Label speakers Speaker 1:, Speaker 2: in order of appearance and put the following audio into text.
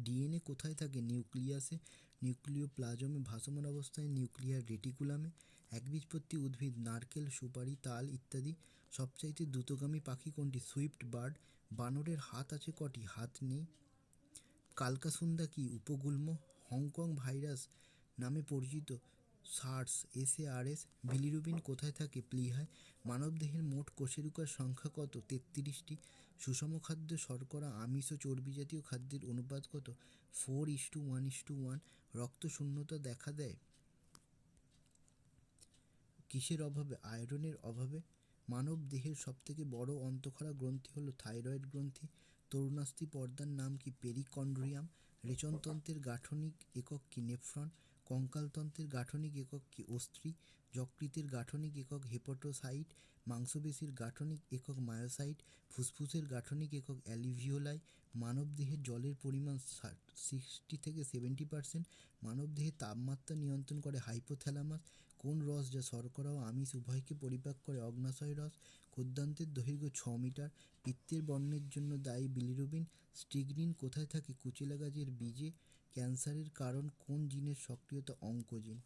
Speaker 1: DNA কোথায় থাকে? নিউক্লিয়াসে, নিউক্লিওপ্লাজমে ভাসমান অবস্থায়, নিউক্লিয়ার রেটিকুলামে। একবীজপত্রী উদ্ভিদ নারকেল, সুপারি, তাল ইত্যাদি। সবচাইতে দ্রুতগামী পাখি কোনটি? Swift bird. বানরের হাত আছে কটি? হাত নেই। কালকাসুন্দা কি? উপগুল্ম। হংকং ভাইরাস নামে পরিচিত সার্স, SARS। বিলিরুবিন কোথায় থাকে? প্লীহায়। মানবদেহের মোট কোষেরুকার সংখ্যা কত? 33টি। সুষম খাদ্য শর্করা, আমিষ ও চর্বি জাতীয় খাদ্যের অনুপাত কত? 4:1:1। রক্ত শূন্যতা দেখা দেয় কিসের অভাবে? আয়রনের অভাবে। মানব দেহের সবথেকে বড় অন্তঃক্ষরা গ্রন্থি হলো থাইরয়েড গ্রন্থি। তরুণাস্থি পর্দার নাম কি? পেরিকন্ড্রিয়াম। রেচনতন্ত্রের গাঠনিক একক কি? নেফ্রন। কঙ্কালতন্ত্রের গাঠনিক একক কি? অস্থি। যকৃতের গাঠনিক একক হেপাটোসাইট। মাংসপেশির গাঠনিক একক মায়োসাইট। ফুসফুসের গাঠনিক একক অ্যালভিওলাই। মানবদেহের জলের পরিমাণ 60-70%। মানবদেহের তাপমাত্রা নিয়ন্ত্রণ করে হাইপোথ্যালামাস। কোন রস যা শর্করা ও আমিষ উভয়কে পরিপাক করে? অগ্ন্যাশয় রস। ক্ষুদ্রান্তের দৈর্ঘ্য 6 মিটার। পিত্তের বর্ণের জন্য দায়ী বিলিরুবিন। স্ট্রিগনিন কোথায় থাকে? কুচিলা গাছের বীজে। ক্যান্সারের কারণ কোন জিনের সক্রিয়তা? অঙ্কোজিন।